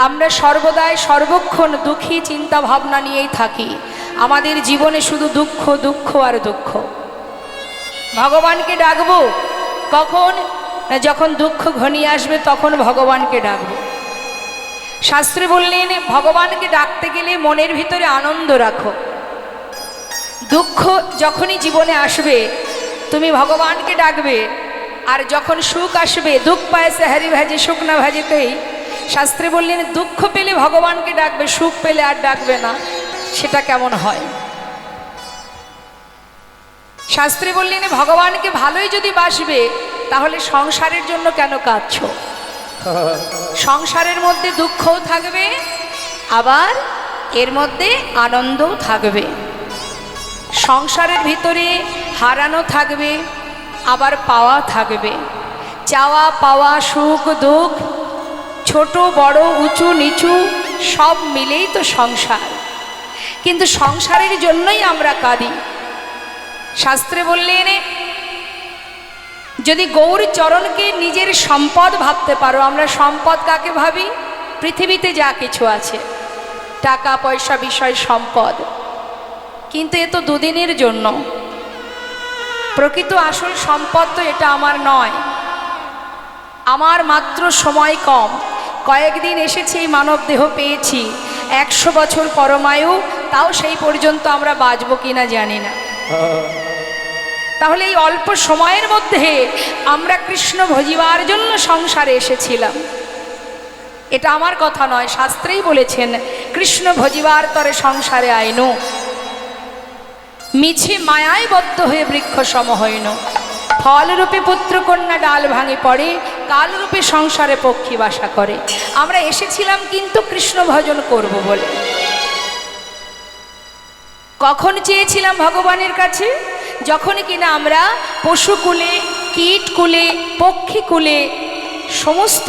আমরা সর্বদাই সর্বক্ষণ দুঃখী চিন্তা ভাবনা নিয়েই থাকি। আমাদের জীবনে শুধু দুঃখ দুঃখ আর দুঃখ। ভগবানকে ডাকবো কখন? যখন দুঃখ ঘনিয়ে আসবে তখন ভগবানকে ডাকবো। শাস্ত্রে বললেন ভগবানকে ডাকতে গেলে মনের ভিতরে আনন্দ রাখো। দুঃখ যখনই জীবনে আসবে তুমি ভগবানকে ডাকবে, আর যখন সুখ আসবে দুঃখ পায় সেহারি ভাজে সুখ না ভাজেতেই। শাস্ত্রে বললেন দুঃখ পেলে ভগবানকে ডাকবে, সুখ পেলে আর ডাকবে না। সেটা কেমন হয়? শাস্ত্রে বললেন ভগবানকে ভালোই যদি বাসবে তাহলে সংসারের জন্য কেন কাঁদছো? সংসারের মধ্যে দুঃখও থাকবে, আবার এর মধ্যে আনন্দও থাকবে। সংসারের ভিতরে হারানো থাকবে, আবার পাওয়া থাকবে। চাওয়া পাওয়া, সুখ দুঃখ, ছোট বড়, উঁচু নিচু সব মিলেই তো সংসার। কিন্তু সংসারের জন্যই আমরা কাঁদি। শাস্ত্রে বললেন যদি গৌর চরণকে নিজের সম্পদ ভাবতে পারো। আমরা সম্পদ কাকে ভাবি? পৃথিবীতে যা কিছু আছে, টাকা পয়সা বিষয় সম্পদ, কিন্তু এ তো দুদিনের জন্য। প্রকৃত আসল সম্পদ তো এটা আমার নয়। আমার মাত্র সময় কম, কয়েকদিন এসেছি, এই মানব দেহ পেয়েছি। 100 বছর পরমায়ু, তাও সেই পর্যন্ত আমরা বাঁচবো কিনা জানি না। তাহলে এই অল্প সময়ের মধ্যে আমরা কৃষ্ণ ভজিবার জন্য সংসারে এসেছিলাম। এটা আমার কথা নয়, শাস্ত্রেই বলেছেন কৃষ্ণ ভজিবার তরে সংসারে আইনু, মিছে মায়ায় বদ্ধ হয়ে বৃক্ষ সম হইন। ফলরূপে পুত্রকন্যা ডাল ভাঙে পড়ে, কালরূপে সংসারে পক্ষী বাসা করে। আমরা এসেছিলাম কিন্তু কৃষ্ণ ভজন করব বলে। কখন চেয়েছিলাম ভগবানের কাছে? যখন কিনা আমরা পশুকুলে, কীটকুলে, পক্ষীকুলে, সমস্ত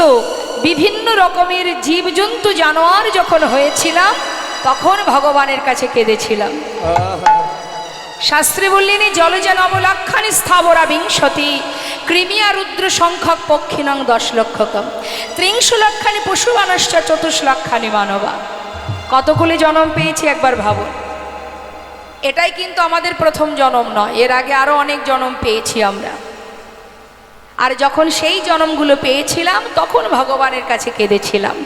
বিভিন্ন রকমের জীবজন্তু জানোয়ার যখন হয়েছিলাম তখন ভগবানের কাছে কেঁদেছিলাম। শাস্ত্রে বললেন জলজা নবলক্ষানি স্থাবরা বিংশতি, কৃমিয়া রুদ্র সংখ্যক পক্ষিণং 10 লক্ষকম, 30 লক্ষানি পশুমানশ্চ 24 লক্ষানি মানবা। কতগুলি জন্ম পেয়েছি একবার ভাবুন। এটাই কিন্তু আমাদের প্রথম জন্ম নয়, এর আগে আরো অনেক জন্ম পেয়েছি আমরা। আর যখন সেই জন্মগুলো পেয়েছিলাম তখন ভগবানের কাছে কেঁদেছিলাম।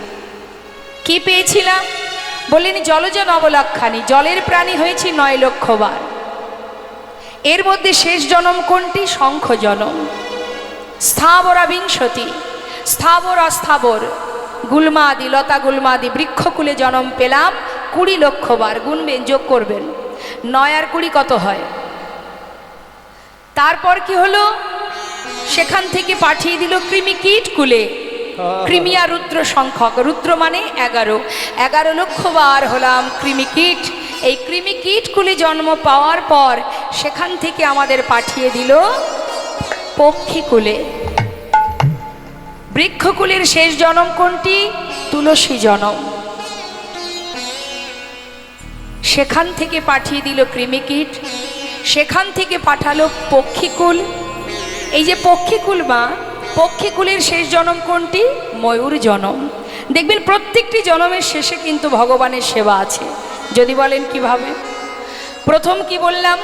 কি পেয়েছিলাম? বললেন জলজা নবলক্ষানি, জলের প্রাণী হয়েছি 9 লক্ষ বার। এর মধ্যে শেষ জন্ম কোনটি? শঙ্খ জন্ম। স্থাবরা বিংশতি, স্থাবর অস্থাবর, গুল্মাদি, লতা গুল্মাদি বৃক্ষকুলে জন্ম পেলাম 20 লক্ষ বার। গুনবেন, যোগ করবেন, 9 আর 20 কত হয়? তারপর কি হলো? সেখান থেকে পাঠিয়ে দিল কৃমি কীট কুলে, কৃমিয়া রুদ্র সংখ্যক, রুদ্র মানে 11 লক্ষ বার হলাম কৃমি কীট। এই কৃমি কীট কুলে জন্ম পাওয়ার পর সেখান থেকে আমাদের পাঠিয়ে দিল পক্ষীকুলে। বৃক্ষকুলের শেষ জন্ম কোনটি? তুলসী জন্ম। সেখান থেকে পাঠিয়ে দিল কৃমিকীট, সেখান থেকে পাঠালো পক্ষীকুল। এই যে পক্ষীকুল বা পক্ষীকুলের শেষ জন্ম কোনটি? ময়ূর জন্ম। দেখবেন প্রত্যেকটি জন্মের শেষে কিন্তু ভগবানের সেবা আছে। যদি বলেন কিভাবে? প্রথম কি বললাম?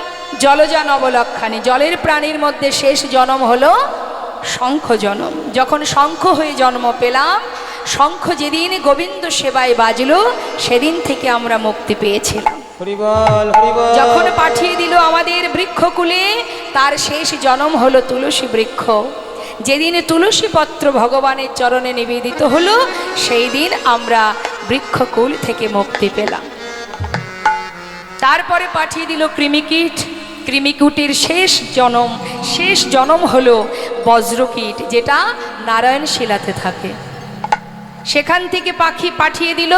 জলজা নবলক্ষানি, জলের প্রাণীর মধ্যে শেষ জন্ম হলো শঙ্খ জন্ম। যখন শঙ্খ হয়ে জন্ম পেলাম, শঙ্খ যেদিন গোবিন্দ সেবায় বাজলো সেদিন থেকে আমরা মুক্তি পেয়েছিলাম। যখন পাঠিয়ে দিল আমাদের বৃক্ষকুলে, তার শেষ জন্ম হলো তুলসী বৃক্ষ। যেদিন তুলসী পত্র ভগবানের চরণে নিবেদিত হলো সেই দিন আমরা বৃক্ষকুল থেকে মুক্তি পেলাম। তারপরে পাঠিয়ে দিল কৃমিকীট। কৃমিকীটের শেষ জন্ম হলো বজ্রকীট, যেটা নারায়ণ শিলাতে থাকে। সেখান থেকে পাখি পাঠিয়ে দিল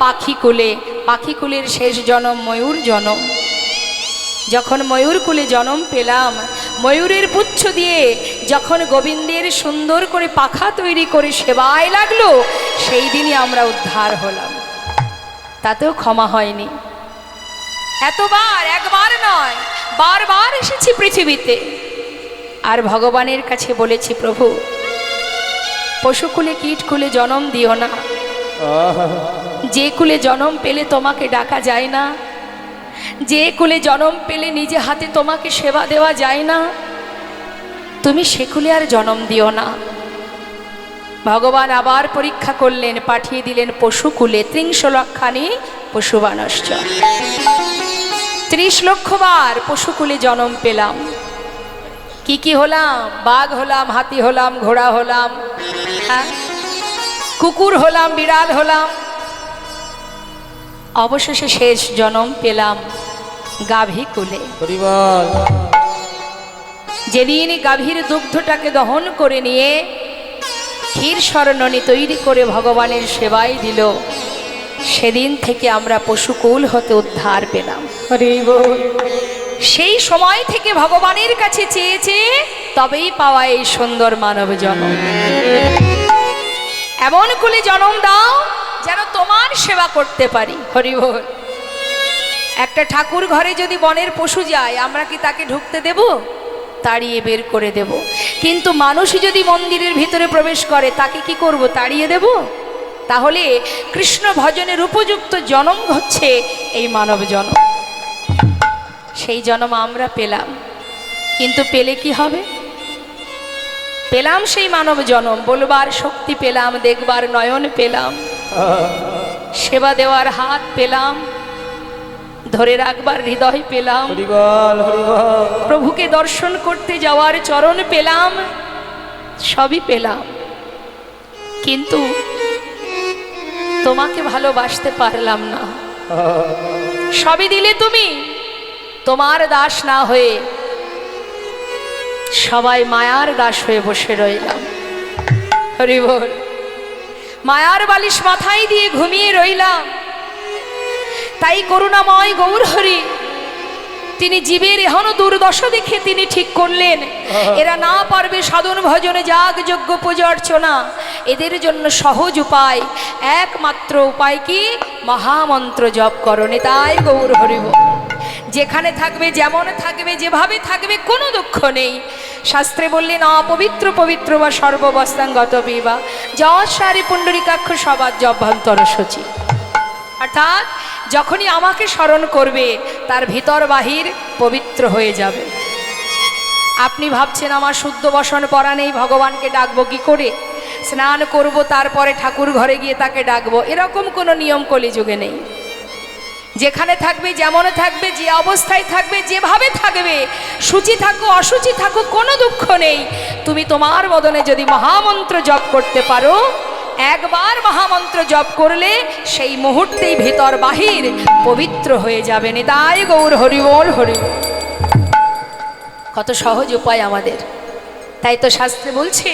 পাখিকুলে। পাখিকুলের শেষ জন্ম ময়ূর জন্ম। যখন ময়ূরকুলে জন্ম পেলাম, ময়ূরের পুচ্ছ দিয়ে যখন গোবিন্দের সুন্দর করে পাখা তৈরি করে সেবায় লাগলো সেই দিনই আমরা উদ্ধার হলাম। তাতেও ক্ষমা হয়নি। এতবার, একবার নয়, বারবার এসেছি পৃথিবীতে। আর ভগবানের কাছে বলেছি প্রভু পশুকুলে কীটকুলে জন্ম দিও না, যে কুলে জন্ম পেলে তোমাকে ডাকা যায় না, যে কুলে জন্ম পেলে নিজে হাতে তোমাকে সেবা দেওয়া যায় না, তুমি সে কুলে আর জন্ম দিও না। ভগবান আবার পরীক্ষা করলেন, পাঠিয়ে দিলেন পশুকুলে। ৩০ লক্ষানি পশুবানশ্চ, ৩০ লক্ষ বার পশুকুলে জন্ম পেলাম। কি কি হলাম? বাঘ হলাম, হাতি হলাম, ঘোড়া হলাম, হ্যাঁ, কুকুর হলাম, বিড়াল হলাম। অবশেষে শেষ জন্ম পেলাম গাভী কুলে। যেদিন গাভীর দুগ্ধটাকে দহন করে নিয়ে ক্ষীর স্বর্ণনী তৈরি করে ভগবানের সেবায় দিল, সেদিন থেকে আমরা পশুকুল হতে উদ্ধার পেলাম। সেই সময় থেকে ভগবানের কাছে চেয়েছে, তবেই পাওয়া এই সুন্দর মানব জন্ম। এমন কুলে জন্ম দাও যেন তোমার সেবা করতে পারি। হরি বল। একটা ঠাকুর ঘরে যদি বনের পশু যায়, আমরা কি তাকে ঢুকতে দেব? তাড়িয়ে বের করে দেব। কিন্তু মানুষ যদি মন্দিরের ভিতরে প্রবেশ করে, তাকে কি করব? তাড়িয়ে দেব? তাহলে কৃষ্ণ ভজনের উপযুক্ত জন্ম হচ্ছে এই মানব জন্ম। সেই জন্ম আমরা পেলাম, কিন্তু পেলে কি হবে? পেলাম সেই মানব জন্ম, বলবার শক্তি পেলাম, দেখবার নয়ন পেলাম, সেবা দেওয়ার হাত পেলাম, ধরে রাখবার হৃদয় পেলাম, প্রভুকে দর্শন করতে যাওয়ার চরণ পেলাম, সবই পেলাম। কিন্তু তোমাকে ভালোবাসতে পারলাম না। সবই দিলে তুমি, তোমার দাস না হয়ে সবাই মায়ার দাস হয়ে বসে রইলাম। হরি বল। মায়ার বালিশ মাথায় দিয়ে ঘুমিয়ে রইলাম। তাই করুণাময় গৌর হরি তিনি জীবের এখনো দুর্দশা দেখে তিনি ঠিক করলেন, এরা না পারবে সাধন ভজনে, যাগ যজ্ঞ পূজা অর্চনা। এদের জন্য সহজ উপায়, একমাত্র উপায় কি? মহামন্ত্র জপ করণে। তাই গৌর হরি বল। যেখানে থাকবে, যেমন থাকবে, যেভাবে থাকবে, কোনো দুঃখ নেই। শাস্ত্রে বললেন, অপবিত্র পবিত্র বা সর্ববস্থাঙ্গত বিবা যশারি পুণ্ডরিকাক্ষ সবার জভ্যন্তর সচি। অর্থাৎ যখনই আমাকে স্মরণ করবে, তার ভিতর বাহির পবিত্র হয়ে যাবে। আপনি ভাবছেন আমার শুদ্ধ বসন পরা নেই, ভগবানকে ডাকবো কি করে? স্নান করব, তারপরে ঠাকুর ঘরে গিয়ে তাকে ডাকবো, এরকম কোনো নিয়ম কলিযুগে নেই। যেখানে থাকবে, যেমন থাকবে, যে অবস্থায় থাকবে, যেভাবে থাকবে, সূচি থাকো অসুচি থাকো, কোনো দুঃখ নেই। তুমি তোমার বদনে যদি মহামন্ত্র জপ করতে পারো, একবার মহামন্ত্র জপ করলে সেই মুহূর্তেই ভিতর বাহির পবিত্র হয়ে যাবে। নিতাই গৌর হরি বল। হরি বল। কত সহজ উপায় আমাদের। তাই তো শাস্ত্রে বলছে,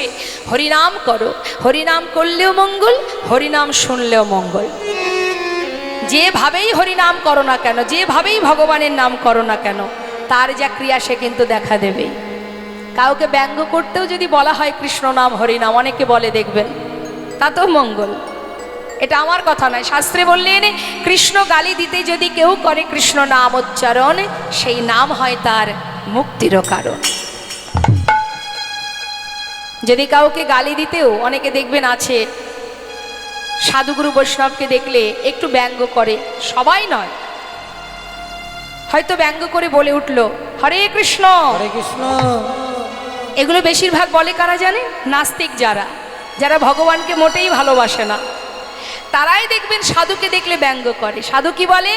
হরিনাম করো। হরিনাম করলেও মঙ্গল, হরিনাম শুনলেও মঙ্গল। যেভাবেই হরিনাম করো না কেন, যেভাবেই ভগবানের নাম করো না কেন, তার যা ক্রিয়া সে কিন্তু দেখা দেবে। কাউকে ব্যঙ্গ করতেও যদি বলা হয় কৃষ্ণ নাম হরিনাম, অনেকে বলে দেখবেন, তাতেও মঙ্গল। এটা আমার কথা নয়, শাস্ত্রে বললেন কৃষ্ণ গালি দিতে যদি কেউ করে কৃষ্ণ নাম উচ্চারণ, সেই নাম হয় তার মুক্তিরও কারণ। যদি কাউকে গালি দিতেও অনেকে দেখবেন আছে, সাধুগুরু বৈষ্ণবকে দেখলে একটু ব্যঙ্গ করে, সবাই নয়, হয়তো ব্যঙ্গ করে বলে উঠল হরে কৃষ্ণ হরে কৃষ্ণ। এগুলো বেশিরভাগ বলে কারা জানে? নাস্তিক যারা, যারা ভগবানকে মোটেই ভালোবাসে না, তারাই দেখবেন সাধুকে দেখলে ব্যঙ্গ করে। সাধু কি বলে?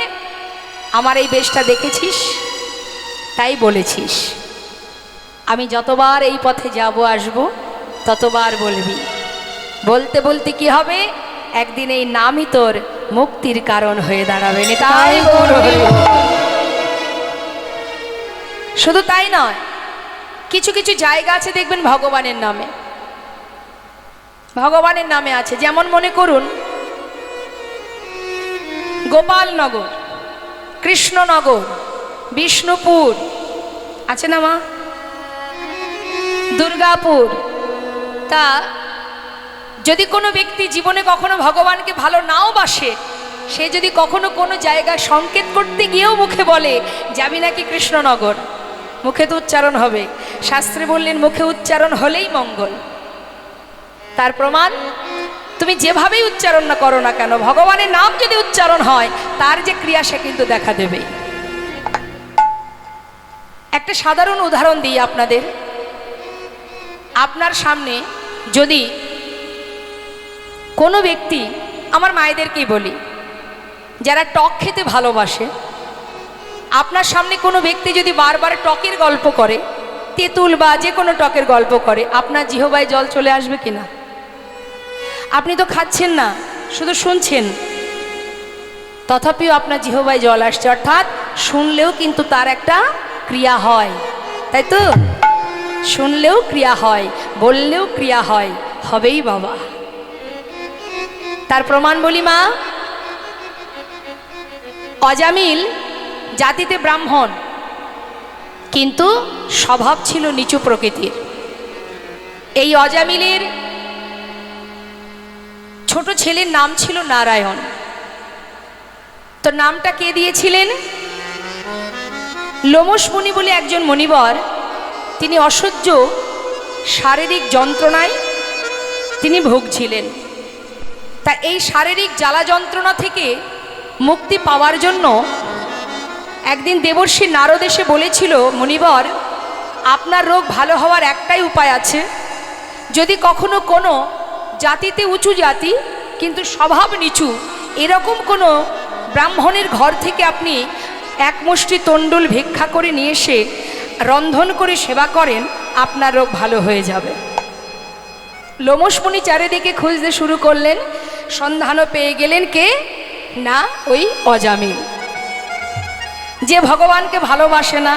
আমার এই বেশটা দেখেছিস, তাই বলেছিস। আমি যতবার এই পথে যাব আসব, ততবার বলবি। বলতে বলতে কি হবে? একদিন এই নামই তোর মুক্তির কারণ হয়ে দাঁড়াবে। তাই শুধু তাই নয়, কিছু কিছু জায়গা আছে দেখবেন ভগবানের নামে, ভগবানের নামে আছে। যেমন মনে করুন গোপালনগর, কৃষ্ণনগর, বিষ্ণুপুর আছে না মা, দুর্গাপুর। তা যদি কোনো ব্যক্তি জীবনে কখনো ভগবানকে ভালো নাও বাসে, সে যদি কখনো কোনো জায়গায় সংকেত করতে গিয়েও মুখে বলে যাবি নাকি কৃষ্ণনগর, মুখে তো উচ্চারণ হবে। শাস্ত্রে বললেন মুখে উচ্চারণ হলেই মঙ্গল। তার প্রমাণ তুমি যেভাবেই উচ্চারণ না করো না কেন, ভগবানের নাম যদি উচ্চারণ হয় তার যে ক্রিয়া সে কিন্তু দেখা দেবে। একটা সাধারণ উদাহরণ দিই আপনাদের। আপনার সামনে যদি কোনো ব্যক্তি, আমার মায়েদেরকেই বলি, যারা টক খেতে ভালোবাসে, আপনার সামনে কোনো ব্যক্তি যদি বারবার টকের গল্প করে, তেঁতুল বা যে কোনো টকের গল্প করে, আপনার জিহ্বায় জল চলে আসবে কিনা? আপনি তো খাচ্ছেন না, শুধু শুনছেন, তথাপিও আপনার জিহ্বায় জল আসছে, অর্থাৎ শুনলেও কিন্তু তার একটা ক্রিয়া হয়, তাই তো? শুনলেও ক্রিয়া হয়, বললেও ক্রিয়া হয়, হবেই বাবা। তার প্রমাণ বলি মা। অজামিল জাতিতে ব্রাহ্মণ, কিন্তু স্বভাব ছিল নিচু প্রকৃতির। এই অজামিলের ছোট ছেলের নাম ছিল নারায়ণ। তো নামটা কে দিয়েছিলেন? লোমশ মুনি বলে একজন মুনিবর, তিনি অসহ্য শারীরিক যন্ত্রণায় তিনি ভুগছিলেন। তা এই শারীরিক জ্বালা যন্ত্রণা থেকে মুক্তি পাওয়ার জন্য একদিন দেবর্ষি নারদ এসে বলেছিল, মুনিবর, আপনার রোগ ভালো হওয়ার একটাই উপায় আছে। যদি কখনো কোনো জাতিতে উঁচু জাতি কিন্তু স্বভাব নিচু এরকম কোনো ব্রাহ্মণের ঘর থেকে আপনি এক মুষ্টি তণ্ডুল ভিক্ষা করে নিয়ে এসে রন্ধন করে সেবা করেন, আপনার রোগ ভালো হয়ে যাবে। লোমশ মুনি চারিদিকে খুঁজতে শুরু করলেন, সন্ধানও পেয়ে গেলেন। কে? না, ওই অজামিল, যে ভগবানকে ভালোবাসে না,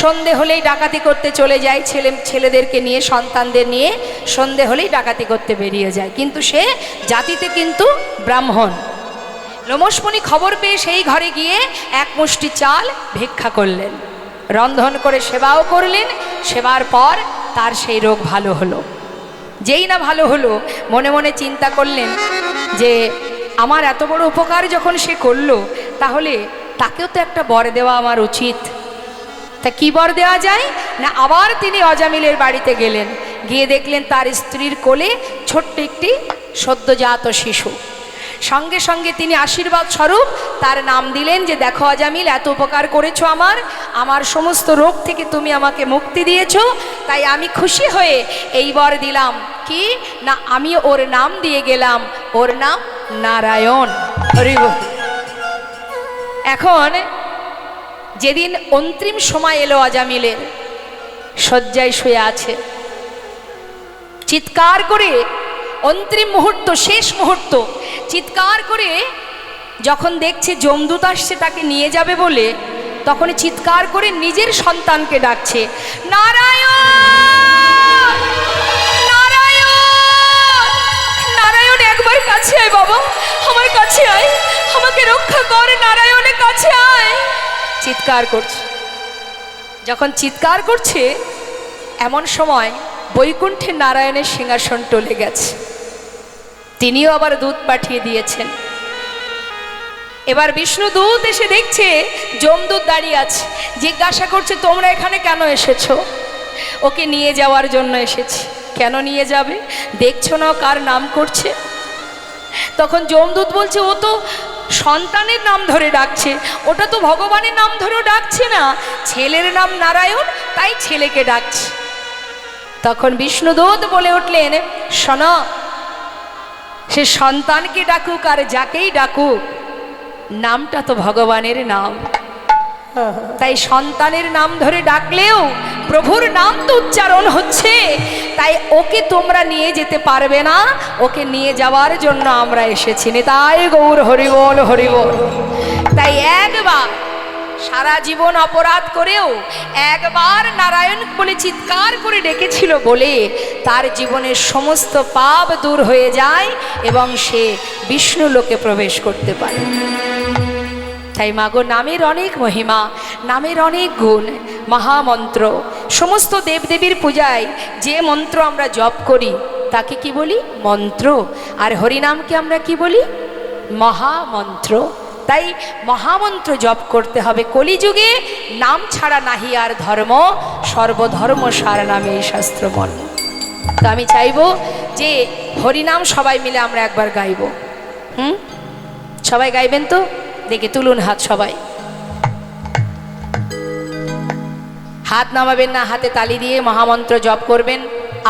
সন্ধে হলেই ডাকাতি করতে চলে যায়, ছেলেদেরকে নিয়ে, সন্তানদের নিয়ে সন্ধে হলেই ডাকাতি করতে বেরিয়ে যায়, কিন্তু সে জাতিতে কিন্তু ব্রাহ্মণ। লোমশ মুনি খবর পেয়ে সেই ঘরে গিয়ে এক মুষ্টি চাল ভিক্ষা করলেন, রন্ধন করে সেবাও করলেন। সেবার পর তার সেই রোগ ভালো হলো। যেই না ভালো হলো, মনে মনে চিন্তা করলেন যে আমার এত বড় উপকার যখন সে করলো, তাহলে তাকেও তো একটা বর দেওয়া আমার উচিত। তা কি বর দেওয়া যায় না, আবার তিনি অজামিলের বাড়িতে গেলেন। গিয়ে দেখলেন তার স্ত্রীর কোলে ছোট্ট একটি সদ্যজাত শিশু। সঙ্গে সঙ্গে তিনি আশীর্বাদ স্বরূপ তার নাম দিলেন যে, দেখো অজামিল, এত উপকার করেছো আমার সমস্ত রোগ থেকে তুমি আমাকে মুক্তি দিয়েছো, তাই আমি খুশি হয়ে এই বর দিলাম। কি না, আমি ওর নাম দিয়ে গেলাম, ওর নাম নারায়ণ। এখন যেদিন অন্তিম সময় এলো, অজামিলের শয্যায় শুয়ে আছে, চিৎকার করে অন্তিম মুহূর্ত, শেষ মুহূর্ত, চিৎকার করে যখন দেখছে যমদূত আসছে তাকে নিয়ে যাবে বলে, তখন চিৎকার করে নিজের সন্তানকে ডাকছে, নারায়ণ, নারায়ণ, নারায়ণ, একবার কাছে আয় বাবা, আমার কাছে আয়, আমাকে রক্ষা কর, নারায়ণের কাছে আয়। চিৎকার করছে। যখন চিৎকার করছে, এমন সময় বৈকুণ্ঠে নারায়ণের সিংহাসন টলে গেছে। তিনিও আবার দূত পাঠিয়ে দিয়েছেন। এবার বিষ্ণু দূত এসে দেখছে যমদূত দাঁড়িয়ে আছে, জিজ্ঞাসা করছে, তোমরা এখানে কেন এসেছো? ওকে নিয়ে যাওয়ার জন্য এসেছি। কেন নিয়ে যাবে? দেখছো না কার নাম করছে? তখন যমদূত বলছে, ও তো সন্তানের নাম ধরে ডাকছে, ওটা তো ভগবানের নাম ধরেও ডাকছে না, ছেলের নাম নারায়ণ, তাই ছেলেকে ডাকছে। তখন বিষ্ণুদূত বলে উঠলেন, শোনো, সে সন্তানকে ডাকুক আর যাকেই ডাকুক, নামটা তো ভগবানের নাম। তাই সন্তানের নাম ধরে ডাকলেও প্রভুর নাম তো উচ্চারণ হচ্ছে, তাই ওকে তোমরা নিয়ে যেতে পারবে না, ওকে নিয়ে যাওয়ার জন্য আমরা এসেছি। নিতাই গৌর হরিবল, হরিবল। তাই একবার সারা জীবন অপরাধ করেও একবার নারায়ণ বলে চিৎকার করে ডেকেছিল বলে তার জীবনের সমস্ত পাপ দূর হয়ে যায় এবং সে বিষ্ণু লোকে প্রবেশ করতে পারে। তাই মাগো, নামের অনেক মহিমা, নামের অনেক গুণ, মহামন্ত্র। সমস্ত দেবদেবীর পূজায় যে মন্ত্র আমরা জপ করি তাকে কি বলি? মন্ত্র। আর হরিনামকে আমরা কি বলি? মহামন্ত্র। তাই মহামন্ত্র জপ করতে হবে। কলিযুগে নাম ছাড়া নাহি আর ধর্ম, সর্বধর্ম সার নামে শাস্ত্র মর্ম। তো আমি চাইব যে হরিনাম সবাই মিলে আমরা একবার গাইব। সবাই গাইবেন তো? দেখে তুলুন হাত, সবাই হাত নামাবেন না, হাতে তালি দিয়ে মহামন্ত্র জপ করবেন,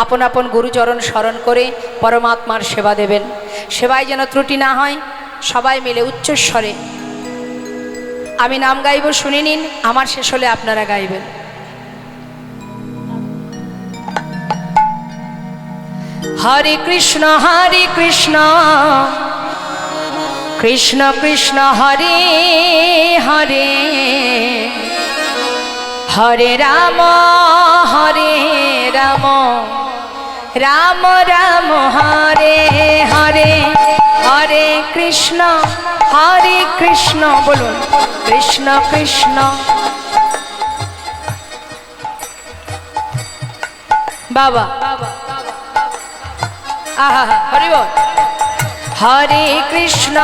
আপন আপন গুরুচরণ স্মরণ করে পরমাত্মার সেবা দেবেন। সেবায় যেন ত্রুটি না হয়। সবাই মিলে উচ্চস্বরে আমি নাম গাইব, শুনে নিন, আমার শেষ হলে আপনারা গাইবেন। হরে কৃষ্ণ কৃষ্ণ কৃষ্ণ হরে হরে, হরে রাম রাম রাম হরে হরে, হরে কৃষ্ণ বলুন, কৃষ্ণ কৃষ্ণ। বাবা আহা, হরি বল। হরে কৃষ্ণ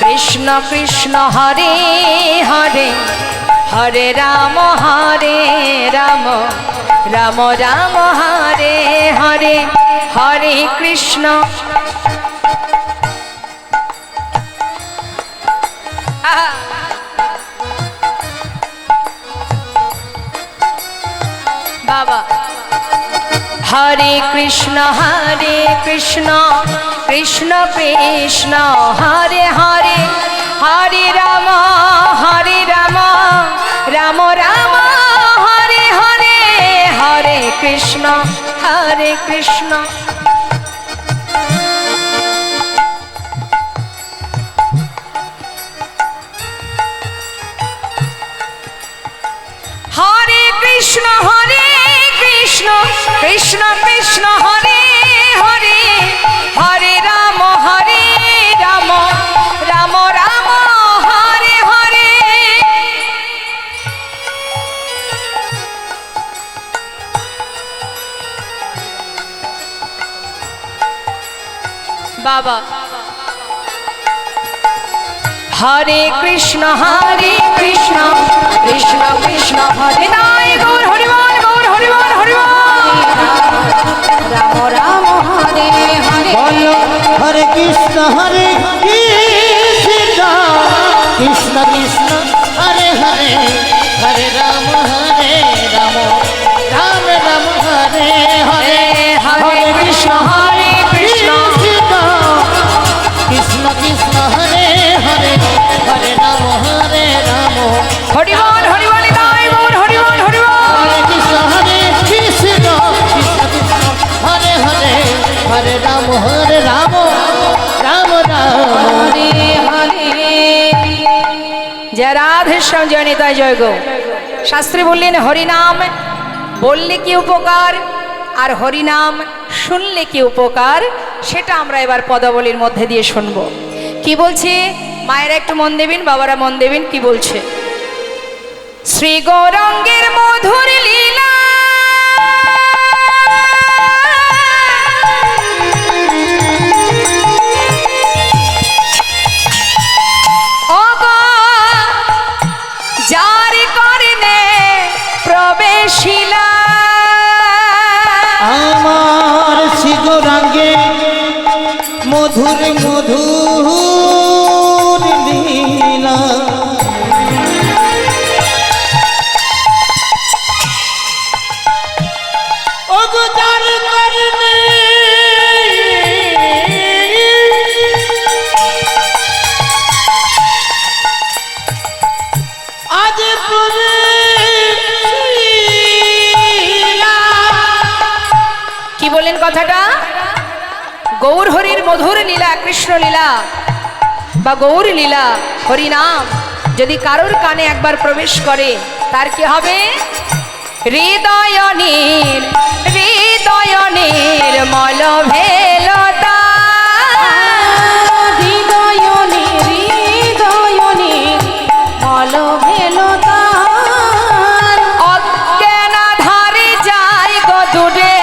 কৃষ্ণ কৃষ্ণ হরে হরে, হরে রাম রাম রাম হরে হরে, হরে কৃষ্ণ। বাবা হরে কৃষ্ণ কৃষ্ণ কৃষ্ণ হরে হরে, হরে রাম রাম রাম হরে হরে, হরে কৃষ্ণ কৃষ্ণ। হরে কৃষ্ণ কৃষ্ণ কৃষ্ণ হরে হরে, হরে রাম রাম রাম হরে হরে। বাবা হরে কৃষ্ণ কৃষ্ণ কৃষ্ণ হরে নাই গৌর হরিবল, গৌর হরিবল, হরিবল রাম রাম হরে হরে। বলো হরে কৃষ্ণ কৃষ্ণ কৃষ্ণ হরে হরে, হরে রাম রাম রাম হরে হরে, হরে কৃষ্ণ কৃষ্ণ কৃষ্ণ কৃষ্ণ হরে হরে, হরে রাম রাম। হরিবল হরিবল নাই গৌর হরিবল, হরিবল হরে কৃষ্ণ কৃষ্ণ কৃষ্ণ হরে হরে, হরে রাম রাম রাম হরে হরে। জয় রাধে শ্যাম, জয় নিতাই, জয় গো। শাস্ত্রে বললেন হরিনাম বললে কি উপকার, আর হরিনাম শুনলে কি উপকার, সেটা আমরা এবার পদাবলীর মধ্যে দিয়ে শুনবো। কি বলছে মায়েরা একটু মন দেবেন, বাবারা মন দেবেন, কি বলছে। শ্রী গৌরাঙ্গের মধুর লীলা, যার করনে প্রবেশিলা, আমার শ্রী গৌরাঙ্গে মধুর মধুর লীলা, যার করনে আজ কি বললেন কথাটা? গৌর হরির মধুর লীলা, কৃষ্ণ লীলা বা গৌর লীলা, হরিনাম যদি কারোর কানে একবার প্রবেশ করে, তার কি হবে? হৃদয় নির্মল ভেলতা, হৃদয় নির্মল ভেলতা, অজ্ঞান ধারে যায় গো দূরে,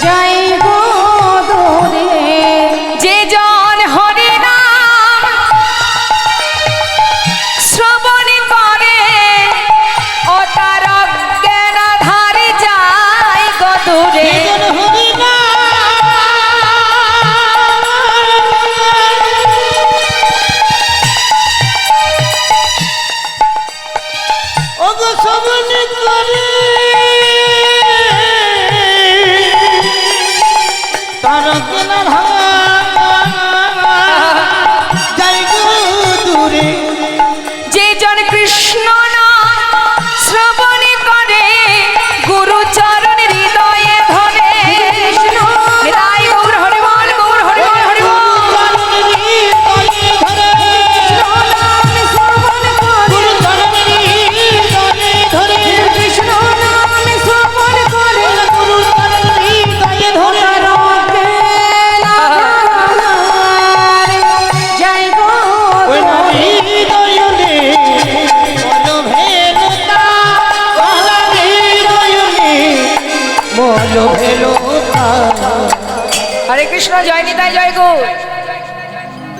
যায় গো দূরে, যে জন হরিনাম শ্রবণ করে ও দূরে জীবন হরি না ওগো সবনি করে তারক না যাই গো দূরে যে জন কৃষ্ণ নাম শ্রবণ করে গুরু চরণ হৃদয়ে ধরে হৃদয় গৌর হরি বল গৌর হরি বল হরি বল কৃষ্ণ নাম শ্রবণ করে জয় গো হরে কৃষ্ণ জয় নিতাই জয় গৌর।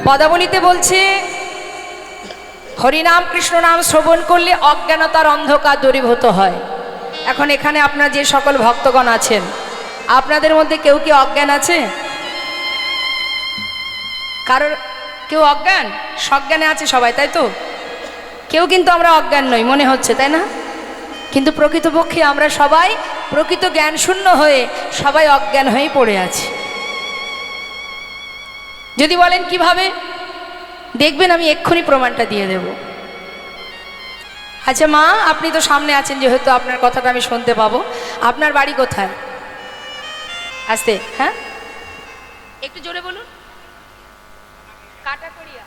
পদাবলিতে বলছে হরিনাম কৃষ্ণ নাম শ্রবণ করলে অজ্ঞানতার অন্ধকার দূরীভূত হয়। এখন এখানে আপনার যে সকল ভক্তগণ আছেন আপনাদের মধ্যে কেউ কি অজ্ঞান আছে? কারোর কেউ অজ্ঞান? সজ্ঞানে আছে সবাই, তাই তো? কেউ কিন্তু আমরা অজ্ঞান নই মনে হচ্ছে, তাই না? কিন্তু প্রকৃতপক্ষে আমরা সবাই প্রকৃত জ্ঞান শূন্য হয়ে সবাই অজ্ঞান হয়েই পড়ে আছি। যদি বলেন কিভাবে, দেখবেন আমি এক্ষুনি প্রমাণটা দিয়ে দেব। আচ্ছা মা, আপনি তো সামনে আছেন, যেহেতু আপনার কথাটা আমি শুনতে পাবো। আপনার বাড়ি কোথায়? আসতে, হ্যাঁ একটু জোরে বলুন। কাটাগড়িয়া।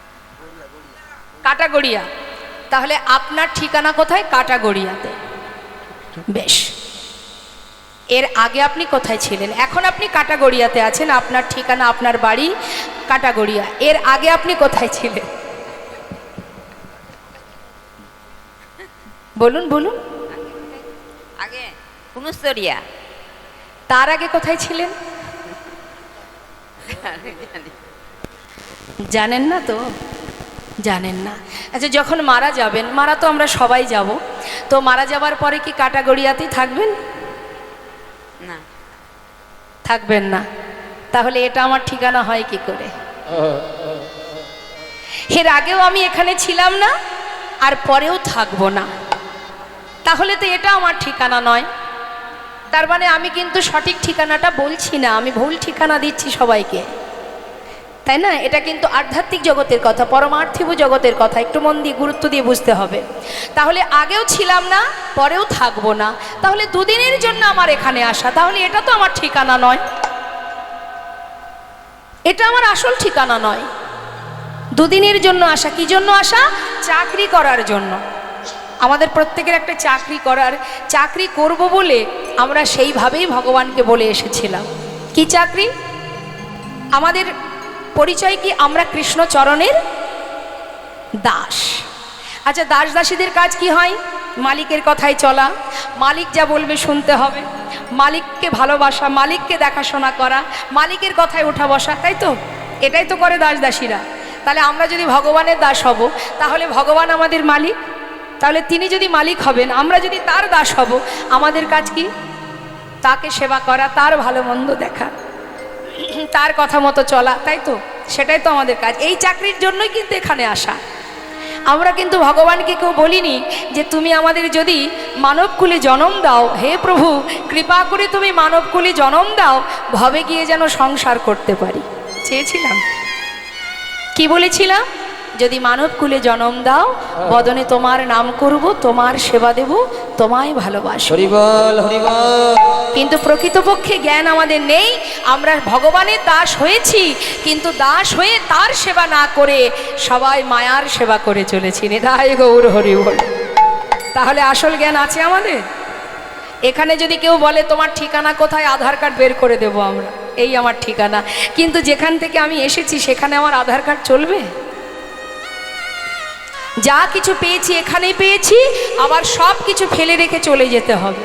কাটাগড়িয়া। তাহলে আপনার ঠিকানা কোথায়? কাটাগড়িয়াতে। বেশ, এর আগে আপনি কোথায় ছিলেন? এখন আপনি কাটাগড়িয়াতে আছেন, আপনার ঠিকানা আপনার বাড়ি কাটাগড়িয়া। এর আগে আপনি কোথায় ছিলেন? বলুন বলুন। আগে কুনুস্তরিয়া। তার আগে কোথায় ছিলেন? জানেন না তো? জানেন না। আচ্ছা, যখন মারা যাবেন, মারা তো আমরা সবাই যাব, তো মারা যাবার পরে কি কাটাগড়িয়াতেই থাকবেন? না, থাকবেন না। তাহলে এটা আমার ঠিকানা হয় কি করে? এর আগেও আমি এখানে ছিলাম না, আর পরেও থাকবো না, তাহলে তো এটা আমার ঠিকানা নয়। তার মানে আমি কিন্তু সঠিক ঠিকানাটা বলছি না, আমি ভুল ঠিকানা দিচ্ছি সবাইকে, তাই না? এটা কিন্তু আধ্যাত্মিক জগতের কথা, পরমার্থিক জগতের কথা, একটু মন দিয়ে গুরুত্ব দিয়ে বুঝতে হবে। তাহলে আগেও ছিলাম না, পরেও থাকবো না, তাহলে দুদিনের জন্য আমার এখানে আসা, তাহলে এটা তো আমার ঠিকানা নয়, এটা আমার আসল ঠিকানা নয়। দুদিনের জন্য আসা, কি জন্য আসা? চাকরি করার জন্য। আমাদের প্রত্যেকের একটা চাকরি করব বলে আমরা সেইভাবেই ভগবানকে বলে এসেছিলাম। কি চাকরি? আমাদের পরিচয় কি? আমরা কৃষ্ণ চরণের দাস। আচ্ছা, দাস দাসীদের কাজ কি হয়? মালিকের কথায় চলা, মালিক যা বলবে শুনতে হবে, মালিককে ভালোবাসা, মালিককে দেখাশোনা করা, মালিকের কথায় ওঠা বসা, তাই তো? এটাই তো করে দাস দাসীরা। তাহলে আমরা যদি ভগবানের দাস হব, তাহলে ভগবান আমাদের মালিক, তাহলে তিনি যদি মালিক হবেন, আমরা যদি তার দাস হব, আমাদের কাজ কি? তাকে সেবা করা, তার ভালো মন্দ দেখা, তার কথা মতো চলা, তাই তো? সেটাই তো আমাদের কাজ। এই চাকরির জন্যই কিন্তু এখানে আসা। আমরা কিন্তু ভগবানকে কেউ বলিনি যে তুমি আমাদের যদি মানবকুলে জন্ম দাও, হে প্রভু কৃপা করে তুমি মানবকুলে জন্ম দাও, ভবে গিয়ে যেন সংসার করতে পারি। চেয়েছিলাম, কি বলেছিলাম? যদি মানবকুলে জন্ম দাও, বদনে তোমার নাম করব, তোমার সেবা দেব, তোমায় ভালোবাসবো। হরি বল হরি বল। কিন্তু প্রকৃতপক্ষে জ্ঞান আমাদের নেই। আমরা ভগবানের দাস হয়েছি, কিন্তু দাস হয়ে তার সেবা না করে সবাই মায়ার সেবা করে চলেছি। নিতাই গৌর হরি বল। তাহলে আসল জ্ঞান আছে আমাদের? এখানে যদি কেউ বলে তোমার ঠিকানা কোথায়, আধার কার্ড বের করে দেব আমরা, এই আমার ঠিকানা। কিন্তু যেখান থেকে আমি এসেছি সেখানে আমার আধার কার্ড চলবে? যা কিছু পেয়েছি এখানেই পেয়েছি, আবার সব কিছু ফেলে রেখে চলে যেতে হবে,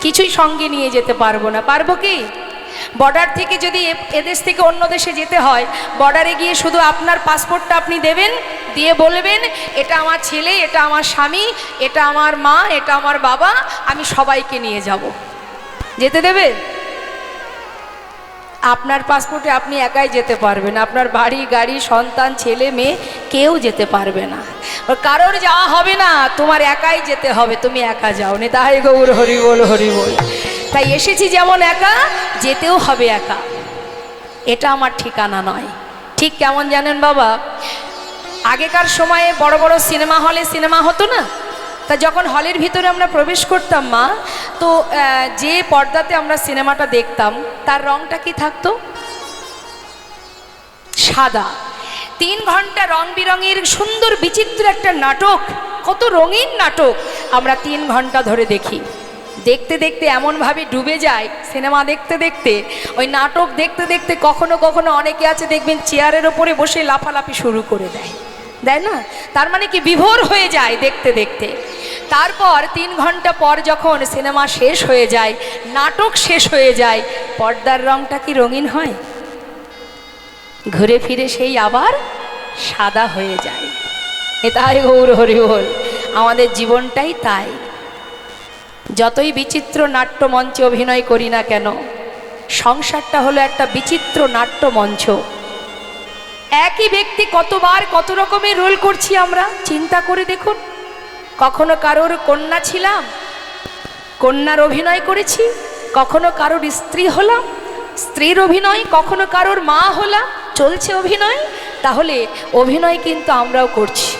কিছুই সঙ্গে নিয়ে যেতে পারবো না। পারবো কি? বর্ডার থেকে যদি এদেশ থেকে অন্য দেশে যেতে হয়, বর্ডারে গিয়ে শুধু আপনার পাসপোর্টটা আপনি দেবেন, দিয়ে বলবেন এটা আমার ছেলে, এটা আমার স্বামী, এটা আমার মা, এটা আমার বাবা, আমি সবাইকে নিয়ে যাব। যেতে দেবে? আপনার পাসপোর্টে আপনি একাই যেতে পারবেন, আপনার বাড়ি গাড়ি সন্তান ছেলে মেয়ে কেউ যেতে পারবে না, ওর কারোর যাওয়া হবে না, তোমার একাই যেতে হবে, তুমি একা যাও। নিতাই গৌর হরি বল হরি বল। তাই এসেছি যেমন একা, যেতেও হবে একা, এটা আমার ঠিকানা নয়। ঠিক কেমন জানেন বাবা, আগেকার সময়ে বড় বড় সিনেমা হলে সিনেমা হতো না, তা যখন হলের ভিতরে আমরা প্রবেশ করতাম মা, তো যে পর্দাতে আমরা সিনেমাটা দেখতাম তার রংটা কি থাকতো? সাদা। 3 ঘন্টা রং বিরঙের সুন্দর বিচিত্র একটা নাটক, কত রঙিন নাটক আমরা 3 ঘন্টা ধরে দেখি। দেখতে দেখতে এমনভাবে ডুবে যায় সিনেমা দেখতে দেখতে, ওই নাটক দেখতে দেখতে কখনো কখনো অনেকে আছে দেখবেন চেয়ারের ওপরে বসে লাফালাফি শুরু করে দেয়, দেয় না? তার মানে কি বিভোর হয়ে যায় দেখতে দেখতে। তারপর 3 ঘন্টা পর যখন সিনেমা শেষ হয়ে যায়, নাটক শেষ হয়ে যায়, পর্দার রংটা কি রঙিন হয়? ঘুরে ফিরে সেই আবার সাদা হয়ে যায়। এটাই গৌর হরি বল। আমাদের জীবনটাই তাই। যতই বিচিত্র নাট্যমঞ্চে অভিনয় করি না কেন, সংসারটা হলো একটা বিচিত্র নাট্যমঞ্চ। একই ব্যক্তি কতবার কত রকমের রোল করছি আমরা, চিন্তা করে দেখুন। কখনো কারোর কন্যা ছিলাম, কন্যার অভিনয় করেছি, কখনো কারোর স্ত্রী হলাম, স্ত্রীর অভিনয়, কখনো কারোর মা হলাম, চলছে অভিনয়। তাহলে অভিনয় কিন্তু আমরাও করছি,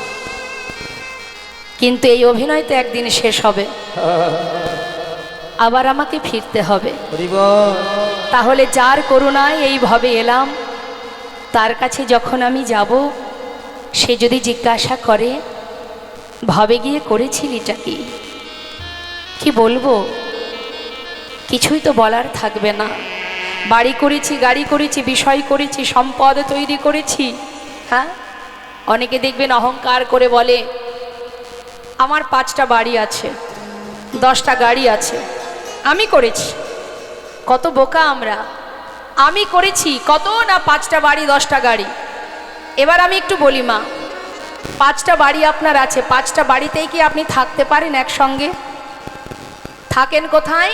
কিন্তু এই অভিনয় তো একদিন শেষ হবে, আবার আমাকে ফিরতে হবে। তাহলে যার করুণায় এইভাবে এলাম, তার কাছে যখন আমি যাব, সে যদি জিজ্ঞাসা করে ভাবে গিয়ে করেছিলিটা কি, কি বলবো? কিছুই তো বলার থাকবে না। বাড়ি করেছি, গাড়ি করেছি, বিষয় করেছি, সম্পদ তৈরি করেছি। হ্যাঁ, অনেকে দেখবেন অহংকার করে বলে আমার 5টা বাড়ি আছে, 10টা গাড়ি আছে, আমি করেছি। কত বোকা আমরা! আমি করেছি কত না, 5টা বাড়ি 10টা গাড়ি। এবার আমি একটু বলি মা, 5টা বাড়ি আপনার আছে, 5টা বাড়িতেই কি আপনি থাকতে পারেন একসঙ্গে? থাকেন কোথায়?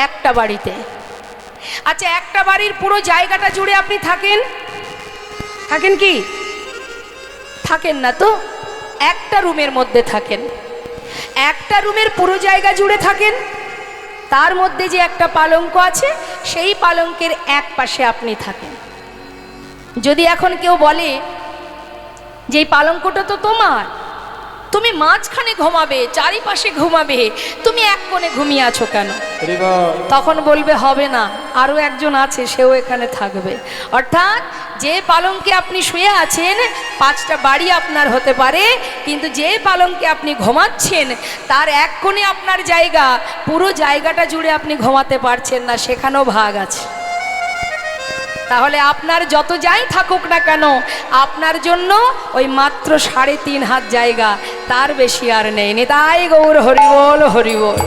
একটা বাড়িতে। আচ্ছা, একটা বাড়ির পুরো জায়গাটা জুড়ে আপনি থাকেন? থাকেন কি? থাকেন না তো। একটা রুমের মধ্যে থাকেন, একটা রুমের পুরো জায়গা জুড়ে থাকেন। তার মধ্যে যে একটা পালঙ্ক আছে, সেই পালঙ্কের এক পাশে আপনি থাকেন। যদি এখন কেউ বলে যে এই পালঙ্কটা তো তোমার, তুমি মাঝখানে ঘুমাবে, চারিপাশে ঘুমাবে, তুমি এক কোণে ঘুমিয়ে আছো কেন? তখন বলবে হবে না, আরও একজন আছে, সেও এখানে থাকবে। অর্থাৎ যে পালঙ্কে আপনি শুয়ে আছেন, 5টা বাড়ি আপনার হতে পারে, কিন্তু যে পালঙ্কে আপনি ঘুমাচ্ছেন তার এক কোণে আপনার জায়গা, পুরো জায়গাটা জুড়ে আপনি ঘুমাতে পারছেন না, সেখানেও ভাগ আছে। তাহলে আপনার যত যাই থাকুক না কেন, আপনার জন্য ওই মাত্র 3.5 হাত জায়গা, তার বেশি আর নেই। নিতাই গৌর হরি বল হরি বল।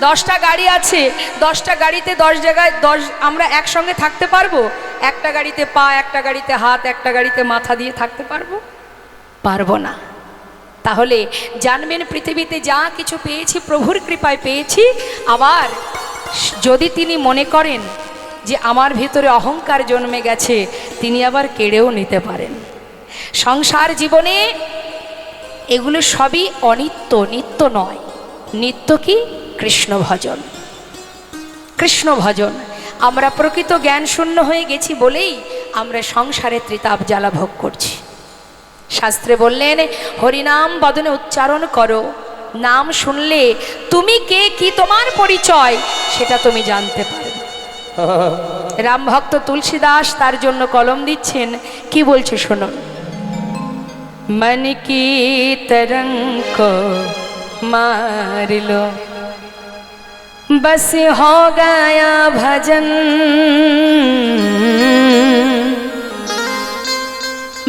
10টা গাড়ি আছে, 10টা গাড়িতে 10 জায়গায় 10 আমরা একসঙ্গে থাকতে পারবো? একটা গাড়িতে পা, একটা গাড়িতে হাত, একটা গাড়িতে মাথা দিয়ে থাকতে পারবো? পারবো না। তাহলে জানবেন, পৃথিবীতে যা কিছু পেয়েছি প্রভুর কৃপায় পেয়েছি। আবার যদি তিনি মনে করেন যে আমার ভিতরে অহংকার জন্মে গেছে, তিনি আবার কেড়েও নিতে পারেন। সংসার জীবনে এগুলো সবই অনিত্য, নিত্য নয়। নিত্য কি? কৃষ্ণ ভজন। কৃষ্ণ ভজন। আমরা প্রকৃত জ্ঞান শূন্য হয়ে গেছি বলেই আমরা সংসারে ত্রিতাপ জ্বালা ভোগ করছি। শাস্ত্রে বললেন, হরিনাম বদনে উচ্চারণ করো, নাম শুনলে তুমি কে, কি তোমার পরিচয়, সেটা তুমি জানতে পারবে। রাম ভক্ত তুলসীদাস তার জন্য কলম দিচ্ছেন, কি বলছে শুনুন। मन की तरंग को मार लो, बस हो गया भजन।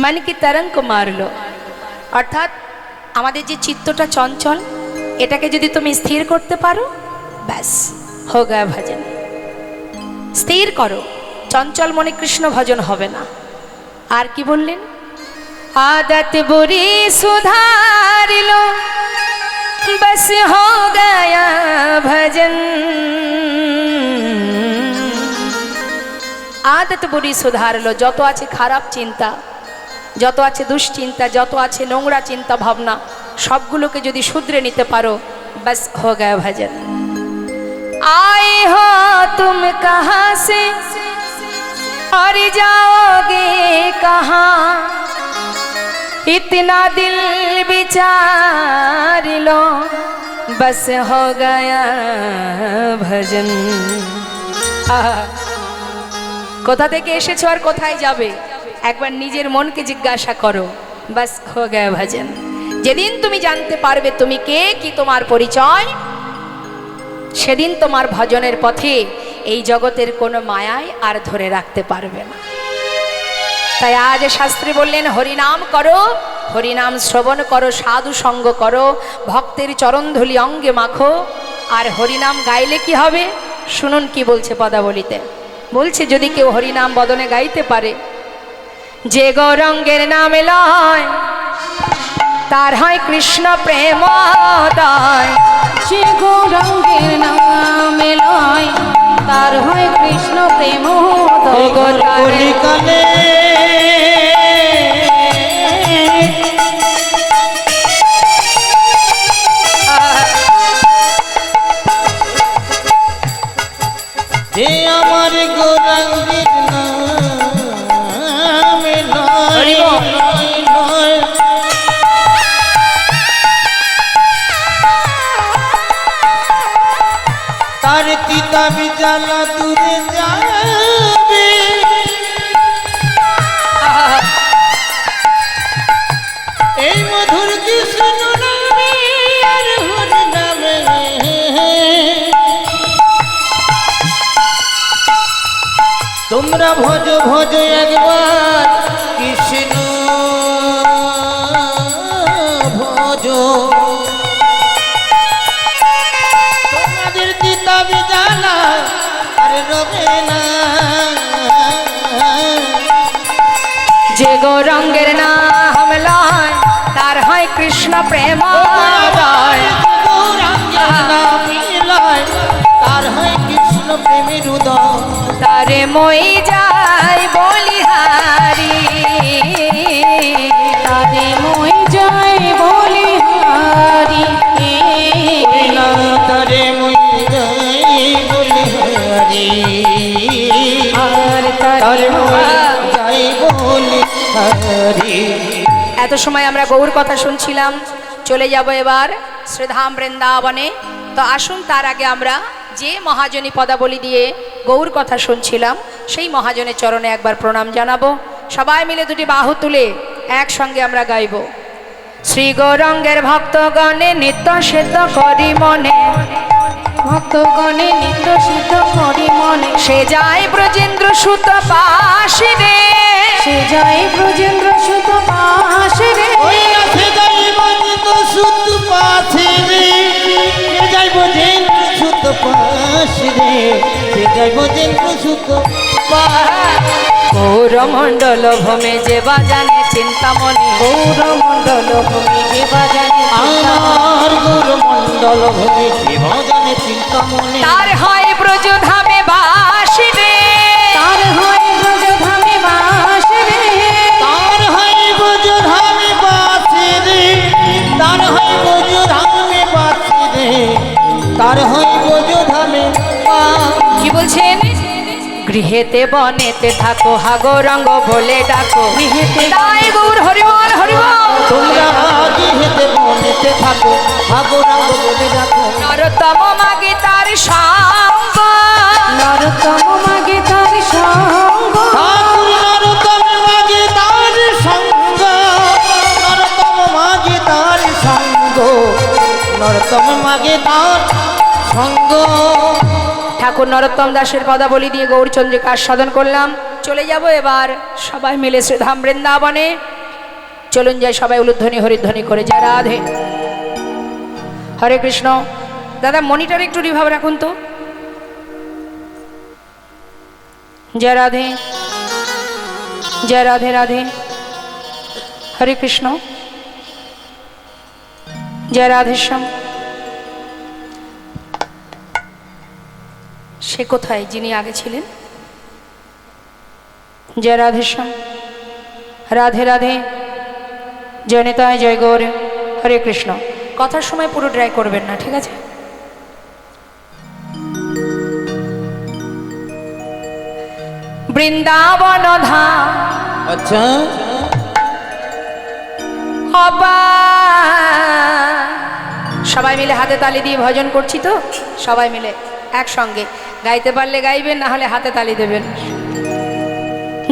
मन की तरंग को मार लो, অর্থাৎ আমাদের যে চিত্তটা চঞ্চল, এটাকে যদি তুমি স্থির করতে পারো, ব্যাস हो गया भजन। স্থির করো, চঞ্চল মনে কৃষ্ণ ভজন হবে না। আর কি বললেন? आदत बुरी सुधार लो, बस हो गया भजन। আদত বুড়ি সুধারলো, যত আছে খারাপ চিন্তা, যত আছে দুশ্চিন্তা, যত আছে নোংরা চিন্তা ভাবনা, সবগুলোকে যদি শুধরে নিতে পারো, बस हो गया भजन। आए हो तुम कहाँ से और जाओगे कहाँ, इतना दिल विचार लो, बस हो गया भजन। কোথা থেকে এসেছো আর কোথায় যাবে, একবার নিজের মনকে জিজ্ঞাসা করো, বাস হো গয়া ভজন। যেদিন তুমি জানতে পারবে তুমি কে, কি তোমার পরিচয়, সেদিন তোমার ভজনের পথে এই জগতের কোনো মায়ায় আর ধরে রাখতে পারবে না। তাই আজ শাস্ত্রী বললেন হরিনাম করো, হরিনাম শ্রবণ করো, সাধু সঙ্গ করো, ভক্তের চরণধুলি অঙ্গে মাখো। আর হরিনাম গাইলে কি হবে, শুনুন কি বলছে পদাবলিতে। বলছে যদি কেউ হরিনাম বদনে গাইতে পারে, যে গৌরঙ্গের নামে লয় তার হয় কৃষ্ণ প্রেমোদয়। যে গৌরঙ্গের নামে লয় তার হয় কৃষ্ণ প্রেমোদয়। কলিকালে যে আমার গৌরঙ্গের নামে লয় লয়, তার কিতাবি জ্বালা দূরে যাবে। এই মধুর কৃষ্ণ নামে আর হরি নামে তোমরা ভজ ভজ একবার কৃষ্ণ ভজ। তোমাদের কিতাবি জ্বালা আর রবে না। যে গৌরঙ্গের নাম লয় তার হয় কৃষ্ণ প্রেমোদয়। গৌরাঙ্গের নামে লয় তার হয় কৃষ্ণ প্রেমের উদয়। তারে মই যাই বলিহারি, তারে মই যাই বলিহারি, তারে মই যাই বলিহারি, আর তারে মই যাই বলিহারি। এত সময় আমরা গৌর কথা শুনছিলাম, চলে যাব এবার শ্রীধাম বৃন্দাবনে। তো আসুন তার আগে আমরা যে মহাজনী পদাবলী দিয়ে গৌর কথা শুনছিলাম, সেই মহাজনের চরণে একবার প্রণাম জানাবো। সবাই মিলে দুটি বাহু তুলে একসঙ্গে আমরা গাইব। শ্রী গৌরঙ্গের ভক্তগণে নিত্য সিদ্ধ করি মনে, ভক্তগণে নিত্য সিদ্ধ করি মনে, সে যায় ব্রজেন্দ্র সুত পাশে রে, সে যাই ব্রজেন্দ্র সুত পাশে রে। সে যাই ব্রজেন্দ্র সুত পাশে রে, সে যাই ব্রজেন্দ্র সুত পাশে রে, সে যাই ব্রজেন্দ্র সুত পাশে। গৌরমণ্ডল ভূমে যে বাজানে চিন্তামণি, গৌরমণ্ডল ভূমি যে বাজানে আমার গৌরমণ্ডল ভূমি যে বাজানে চিন্তামণি, তার হয় ব্রজধামে বাস রে, তার হয় ব্রজধামে বাস রে, তার হয় ব্রজধামে বাস রে, তার হয় ব্রজধামে বাস রে, তার হয় ব্রজধামে বাস। কি বলছেন, গৃহেতে বনেতে থাকো হা গৌরাঙ্গ বলে ডাকো, গৃহেতে তাই গৌর হরিবল হরিবল। তোমরা গৃহেতে বনেতে থাকো হা গৌরাঙ্গ বলে ডাকো, নরতম মাগে তার সঙ্গ, নরতম মাগে তার সঙ্গ, ঠাকুর নরতম মাগে তার সঙ্গ, নরতম মাগে তার সঙ্গ, নরতম মাগে তার সঙ্গ। ঠাকুর নরোত্তম দাসের পদাবলী দিয়ে গৌরচন্দ্রিকা আস্বাদন করলাম। চলে যাব এবার সবাই মিলে শ্রীধাম বৃন্দাবনে। চলুন যাই সবাই উলুধ্বনি হরিধ্বনি করে, জয় রাধে। হরে কৃষ্ণ। দাদা মনিটর একটু রিভাব রাখুন তো। জয় রাধে, জয় রাধে রাধে। হরে কৃষ্ণ, জয় রাধেশ্যাম। সে কোথায় যিনি আগে ছিলেন? জয় রাধেশ্যাম, রাধে রাধে, জয় নেতায়, জয় গৌর, হরে কৃষ্ণ। কথার সময় পুরো ড্রাই করবেন না, ঠিক আছে? বৃন্দাবন ধাম আচ্ছা, অবা, সবাই মিলে হাতে তালি দিয়ে ভজন করছি তো, সবাই মিলে একসঙ্গে গাইতে পারলে গাইবেন, না হলে হাতে তালি দেবেন।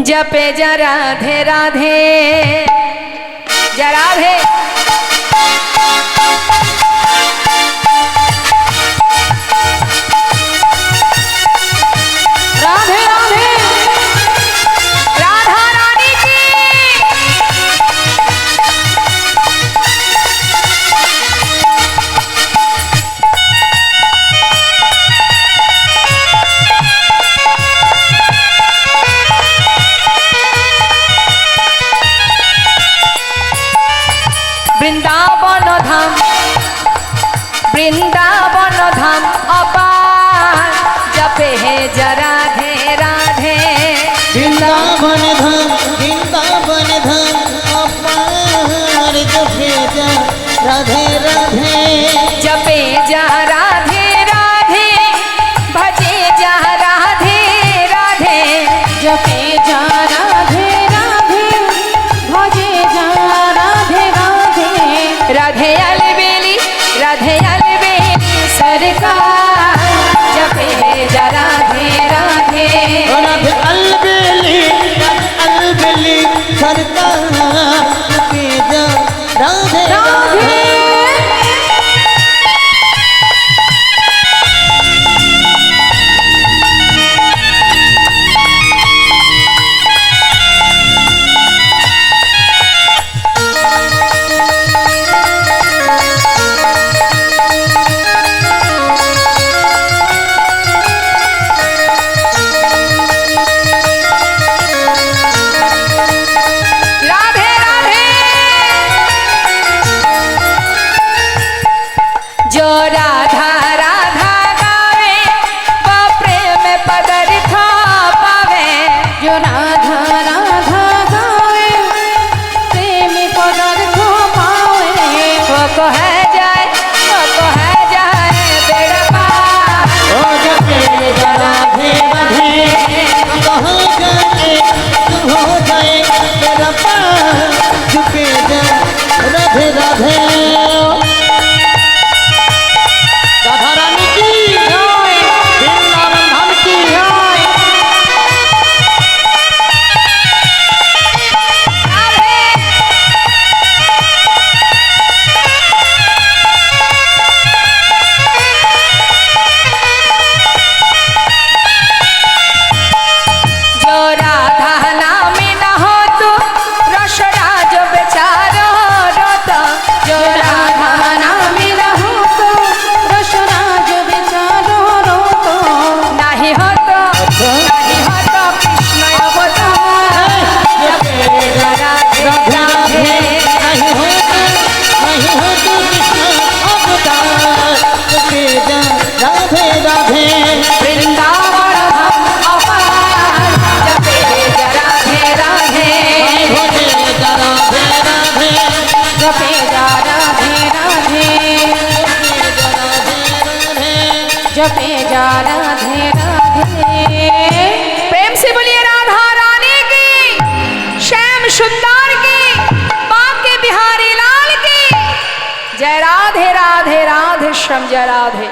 জপে যা রাধে রাধে, যা রাধে, রাধে রাধে, রাধা রানী কি। বৃন্দাবন ধাম, বৃন্দাবন ধাম অপার, জপে হে যা রাধে রাধে। বৃন্দাবন ধাম, বৃন্দাবন ধাম অপার, জপে যা রাধে রাধে, জপে যা রাধে রাধে, ভজে যা রাধে রাধে, জপে যা রাধে রাধে, ভজে যা রাধে রাধে, রাধে अलबेली, राधे अलबेली सरकार, जपे जा राधे राधे। राधे अलबेली, अलबेली सरकार, जपे जा राधे राधे। राधे राधे, जो राधा राधा गावे, वो प्रेम पदार्थ पावे। जो राधा राधा गावे, प्रेम पदार्थ पावे। वो को है जाए, वो को है जाए बेड़ा पार, ओ जपे जा राधे राधे, कहाँ जाए तू हो जाए तेरा पार, जपे जा राधे राधे। राधा रानी की जय, वृंदावन धाम की जय। जो राधा नाम न हो तो रसरा जो बेचारो रोता। जो राधा नाम न हो तो रसराज बेचारो रोतो, नहीं हो तो कृष्ण अवतार, जपे जा राधे राधे। नहीं हो तो कृष्ण अवतार, जपे जा राधे राधे। वृंदावन धाम अपार, जपे जा राधे राधे। भजे जा राधे राधे, जपे जा राधे राधे, जपे जा राधे राधे। प्रेम से बोलिए राधा रानी की, श्याम सुंदर की, बांके बिहारी लाल की जय। राधे राधे, राधे श्याम, जय राधे।